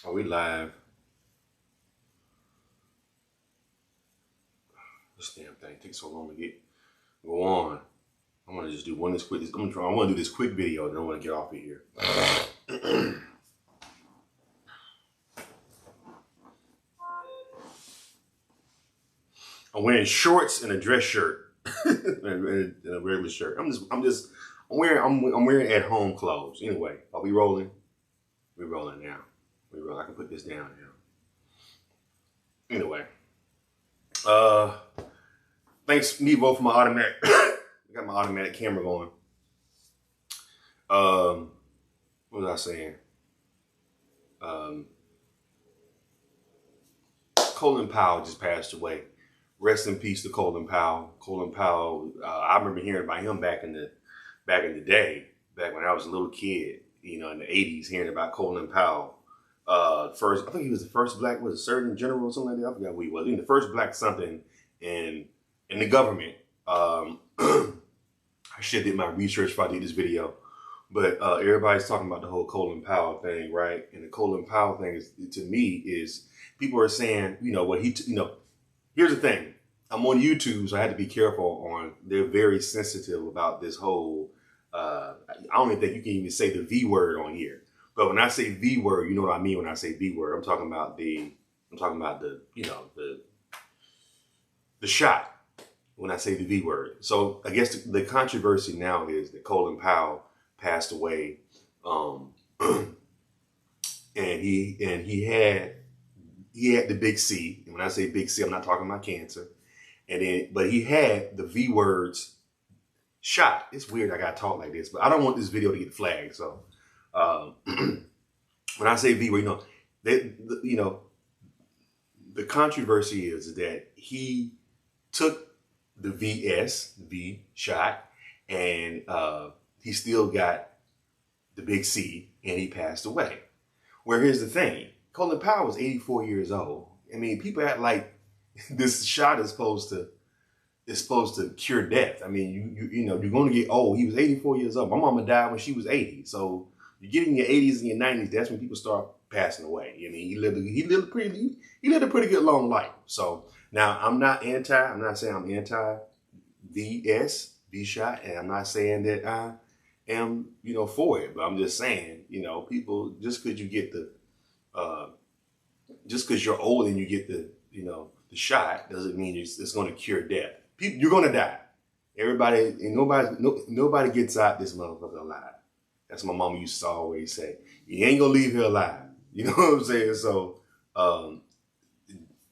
Are we live? This damn thing takes so long to go on. I'm gonna just do one this quick. I want to do this quick video. Then I want to get off of here. I'm wearing shorts and a dress shirt and a regular shirt. I'm wearing at home clothes. Anyway, are we rolling? We're rolling now. We roll. I can put this down now. Anyway, thanks Nevo for my automatic. I got my automatic camera going. What was I saying? Colin Powell just passed away. Rest in peace to Colin Powell. Colin Powell, I remember hearing about him back in the day, back when I was a little kid, in the 80s, hearing about Colin Powell. I think he was the first black, was a Surgeon General or something like that. I forgot who he was. The first black something in the government. I should have did my research before I did this video. But everybody's talking about the whole Colin Powell thing, right? And the Colin Powell thing is, to me, is people are saying, here's the thing. I'm on YouTube, so I had to be careful they're very sensitive about this whole, I don't even think you can even say the V word on here. But when I say V word, you know what I mean when I say V word. I'm talking about the shot when I say the V word. So I guess the controversy now is that Colin Powell passed away, and he had the big C. And when I say big C, I'm not talking about cancer. But he had the V words shot. It's weird I got taught like this, but I don't want this video to get flagged. So when I say V word, the controversy is that he took the V shot, and he still got the big C, and he passed away. Where here's the thing. Colin Powell was 84 years old. I mean, people act like this shot is supposed to cure death. I mean, you're going to get old. He was 84 years old. My mama died when she was 80. So you get in your 80s and your 90s, that's when people start passing away. I mean, he lived a pretty good long life. So now I'm not saying I'm anti V shot, and I'm not saying that I am, for it, but I'm just saying, people, just because you get just because you're old and you get the shot doesn't mean it's going to cure death. You're going to die. Everybody, and nobody gets out this motherfucker alive. That's what my mama used to always say. You ain't going to leave here alive. You know what I'm saying? So,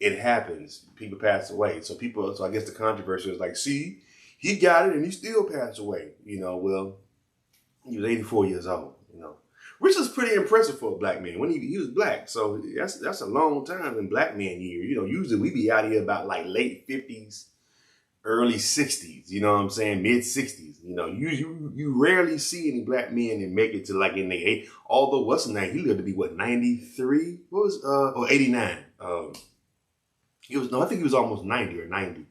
it happens. People pass away. So I guess the controversy is like, see, he got it and he still passed away. Well, he was 84 years old, which is pretty impressive for a black man. When he was black, so that's a long time in black man year. Usually we be out here about like late 50s, early 60s. You know what I'm saying? Mid 60s. You rarely see any black men that make it to like in the 80s. Although what's his name? He lived to be what, 93? Or 89? I think he was almost 90 or 90.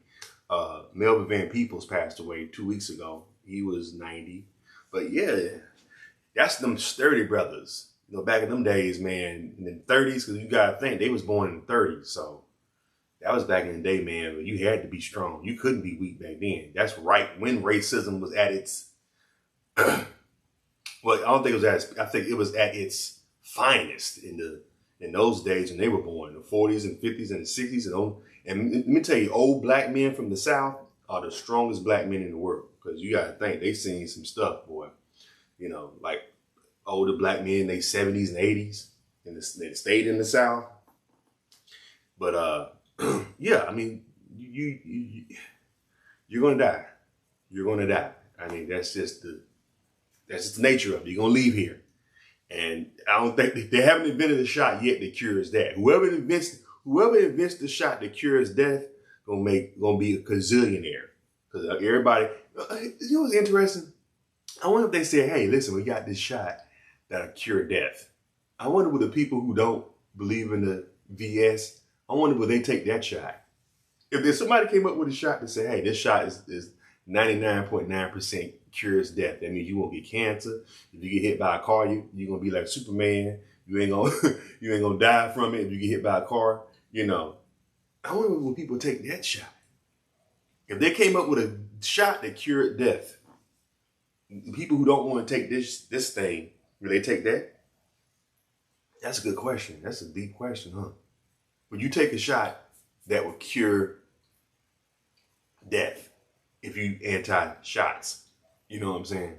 Melvin Van Peebles passed away 2 weeks ago. He was 90. But yeah. That's them sturdy brothers. Back in them days, man, in the 30s, because you got to think, they was born in the 30s. So that was back in the day, man, when you had to be strong. You couldn't be weak back then. That's right when racism was at its, well, I don't think it was I think it was at its finest in those days when they were born, the 40s and 50s and the 60s. And let me tell you, old black men from the South are the strongest black men in the world. Because you got to think, they seen some stuff, boy. Like older black men in their 70s and 80s, and they stayed in the South. But yeah, I mean, you're gonna die. You're gonna die. I mean, that's just the nature of it. You're gonna leave here, and I don't think they haven't invented a shot yet that cures that. Whoever invents the shot that cures death gonna be a gazillionaire, because everybody. What's interesting? I wonder if they say, hey, listen, we got this shot that'll cure death. I wonder would the people who don't believe in the VS, I wonder would they take that shot? If there's somebody came up with a shot to say, hey, this shot is 99.9% cures death. That means you won't get cancer. If you get hit by a car, you're going to be like Superman. You ain't gonna you ain't gonna die from it if you get hit by a car. You know, I wonder when people take that shot. If they came up with a shot that cured death, people who don't want to take this thing, will they take that? That's a good question. That's a deep question, huh? Would you take a shot that would cure death if you anti-shots? You know what I'm saying?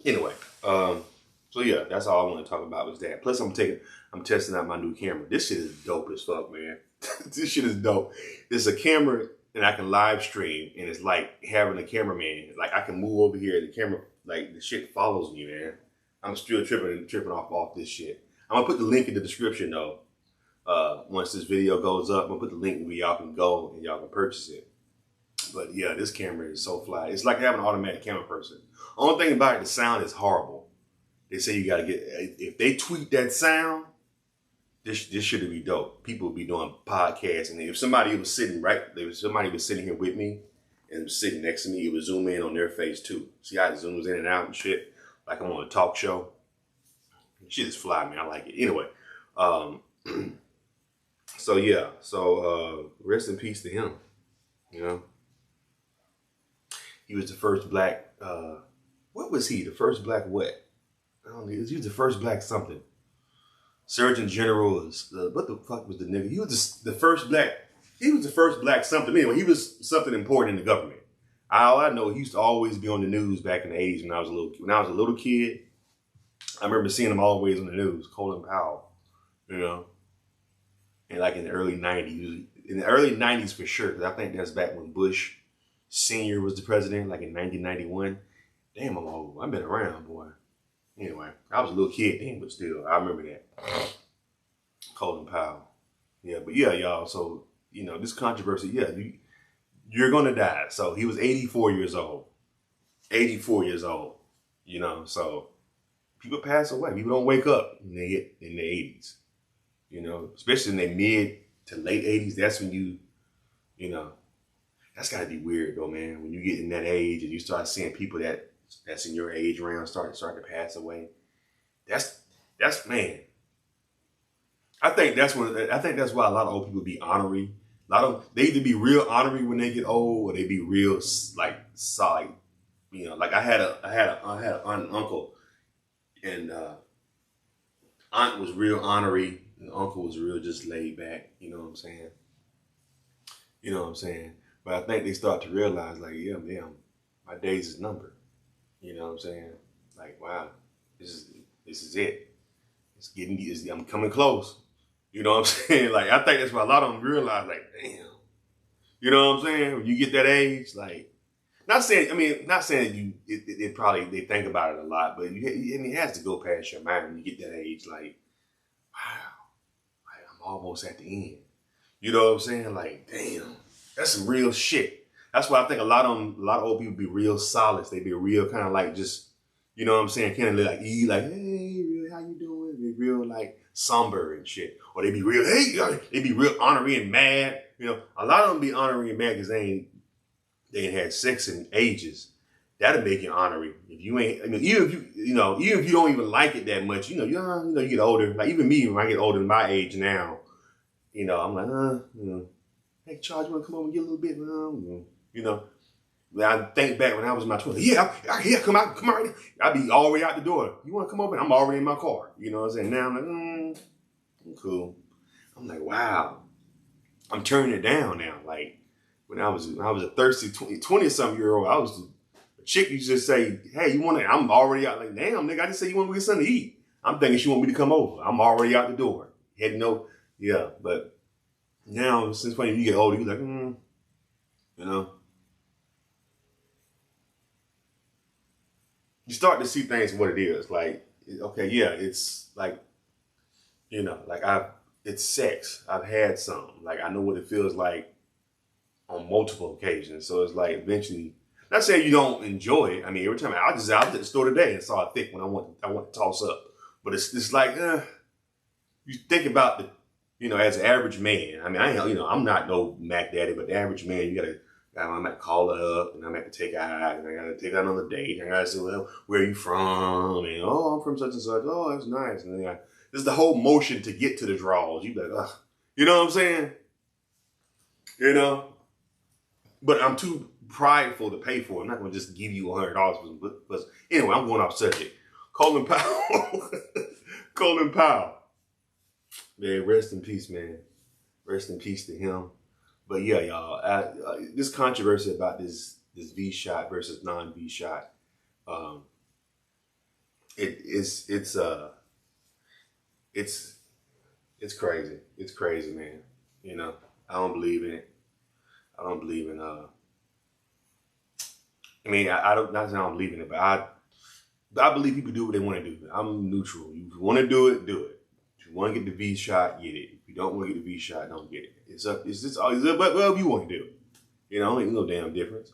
Anyway, so yeah, that's all I want to talk about was that. Plus, I'm testing out my new camera. This shit is dope as fuck, man. This shit is dope. It's a camera and I can live stream, and it's like having a cameraman. Like I can move over here, the camera, like the shit follows me, man. I'm still tripping off this shit. I'm gonna put the link in the description though. Once this video goes up, I'm gonna put the link where y'all can go and y'all can purchase it. But yeah, this camera is so fly. It's like having an automatic camera person. Only thing about it, the sound is horrible. They say you gotta get, if they tweak that sound, this should be dope. People would be doing podcasts, and if somebody was sitting here with me and was sitting next to me, it would zoom in on their face too. See how it zooms in and out and shit? Like I'm on a talk show. Shit is fly, man. I like it. Anyway, so yeah, rest in peace to him. You know, he was the first black. What was he? The first black what? I don't know. He was the first black something. Surgeon General is what the fuck was the nigga? He was the first black. He was the first black something. Anyway, he was something important in the government. All I know, he used to always be on the news back in the 80s when I was a little kid. I remember seeing him always on the news. Colin Powell, you know, and like in the early 90s. In the early 90s for sure, because I think that's back when Bush Sr. was the president, like in 1991. Damn, I'm old. I've been around, boy. Anyway, I was a little kid then, but still, I remember that. Colin Powell. Yeah, but yeah, y'all. So, you know, this controversy, yeah, you're going to die. So he was 84 years old. 84 years old. You know, so people pass away. People don't wake up when they get in their 80s. You know, especially in their mid to late 80s. That's when you know, that's got to be weird though, man. When you get in that age and you start seeing people that's in your age range start to pass away. That's man. I think that's why a lot of old people be ornery. They either be real ornery when they get old, or they be real like solid. You know, like I had an uncle, and aunt was real ornery, and uncle was real just laid back. You know what I'm saying? You know what I'm saying? But I think they start to realize, like, yeah, my days is numbered. You know what I'm saying? Like, wow, this is it. I'm coming close. You know what I'm saying? Like, I think that's why a lot of them realize, like, damn. You know what I'm saying? When you get that age, like, not saying they probably think about it a lot, but it has to go past your mind when you get that age, like, wow, like I'm almost at the end. You know what I'm saying? Like, damn, that's some real shit. That's why I think a lot of old people be real solid. They be real kind of like just, you know what I'm saying? Kind of like, hey, really, how you doing? They real like somber and shit. Or they be real, hey, they be real ornery and mad. You know, a lot of them be ornery and mad because they ain't had sex in ages. That'll make you ornery. If you ain't, I mean, even if you don't even like it that much, you get older. Like even me, when I get older than my age now, you know, I'm like, hey, Charles, you want to come over and get a little bit? You know, when I think back when I was in my 20s, yeah, come out. I'd be all the way out the door. You want to come over? I'm already in my car. You know what I'm saying? Now I'm like, I'm cool. I'm like, wow. I'm turning it down now. Like when I was a thirsty 20-something-year-old, I was a chick. You just say, hey, you want to? I'm already out. Like, damn, nigga, I just say you want to get something to eat. I'm thinking she want me to come over. I'm already out the door. Yeah, but now since when you get older, you're like, you know. You start to see things for what it is. Like, okay, yeah, it's like, you know, like it's sex. I've had some. Like, I know what it feels like on multiple occasions. So it's like eventually, not saying you don't enjoy it. I mean, every time I was at the store today and saw a thick one I want to toss up. But it's like, you think about the, you know, as an average man. I mean, I'm not no Mac Daddy, but the average man, I might call her up and I might take her out and I gotta take her on a date. And I gotta say, well, where are you from? And I'm from such and such. Oh, that's nice. And then This is the whole motion to get to the draws. You be like, ugh. You know what I'm saying? You know? But I'm too prideful to pay for it. I'm not going to just give you $100. But anyway, I'm going off subject. Colin Powell. Colin Powell. Man, rest in peace, man. Rest in peace to him. But yeah, y'all, this controversy about this V shot versus non-V shot, it's crazy. It's crazy, man. You know, I don't believe in it. I don't believe in I mean, I don't, not that I don't believe in it, but I believe people do what they want to do. I'm neutral. If you want to do it, do it. If you want to get the V shot, get it. If you don't want to get the V shot, don't get it. It's just whatever you want to do. You know, ain't no damn difference.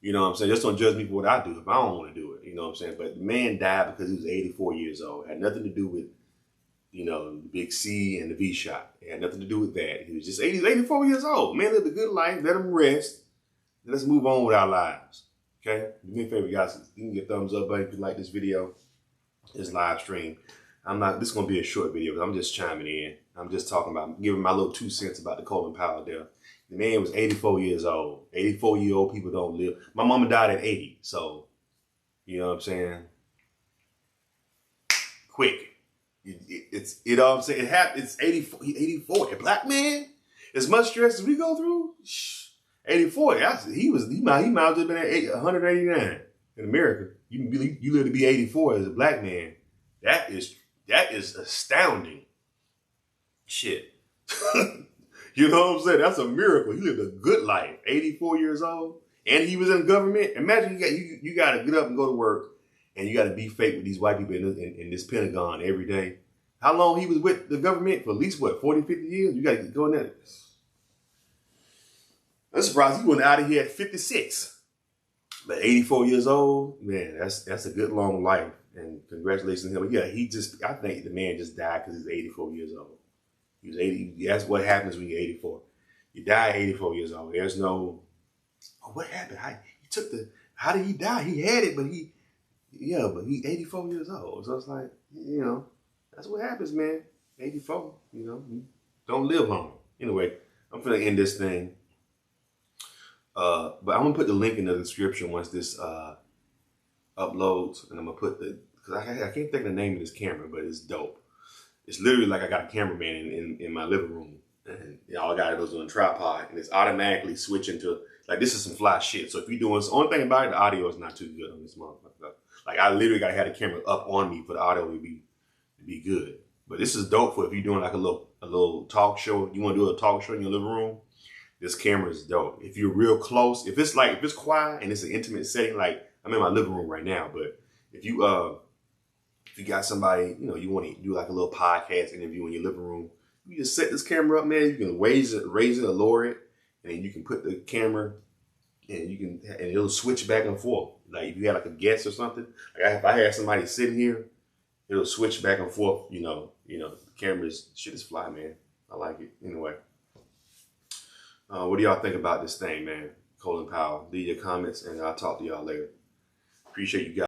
You know what I'm saying? Just don't judge me for what I do if I don't want to do it. You know what I'm saying? But the man died because he was 84 years old. It had nothing to do with, you know, the big C and the V shot. It had nothing to do with that. He was just 84 years old. Man lived a good life. Let him rest. Let's move on with our lives. Okay? Do me a favor, guys. You can get a thumbs up button if you like this video, this live stream. This is going to be a short video because I'm just chiming in. I'm just talking about, giving my little 2 cents about the Colin Powell death. The man was 84 years old. 84-year-old people don't live. My mama died at 80. So, you know what I'm saying? Quick. You know what I'm saying? It happened. It's 84. A black man? As much stress as we go through? 84. He might have just been at 189 in America. You live to be 84 as a black man. That is astounding. Shit. You know what I'm saying? That's a miracle. He lived a good life. 84 years old. And he was in government. Imagine you got to get up and go to work and you got to be fake with these white people in this Pentagon every day. How long he was with the government? For at least, what, 40, 50 years? You got to go in there. I'm surprised he went out of here at 56. But 84 years old, man, that's a good long life. And congratulations to him. But yeah, I think the man just died because he's 84 years old. He was 80. That's what happens when you're 84. You die at 84 years old. There's no, what happened? How did he die? He had it, but he's 84 years old. So it's like, you know, that's what happens, man. 84, you know, you don't live long. Anyway, I'm finna end this thing. But I'm gonna put the link in the description once this uploads, and I'm gonna put because I can't think of the name of this camera, but it's dope. It's literally like I got a cameraman in my living room, and all I got it was on a tripod, and it's automatically switching to, like, this is some fly shit. So if you're doing, the only thing about it, the audio is not too good on this motherfucker. Like, I literally gotta have the camera up on me for the audio to be good. But this is dope for if you're doing like a little talk show. You want to do a talk show in your living room. This camera is dope. If you're real close, if it's quiet and it's an intimate setting, like I'm in my living room right now, but if you got somebody, you know, you want to do like a little podcast interview in your living room, you just set this camera up, man. You can raise it or lower it, and then you can put the camera and it'll switch back and forth. Like if you had like a guest or something, like if I had somebody sitting here, it'll switch back and forth. You know, the camera's shit is fly, man. I like it. Anyway. What do y'all think about this thing, man? Colin Powell. Leave your comments, and I'll talk to y'all later. Appreciate you guys.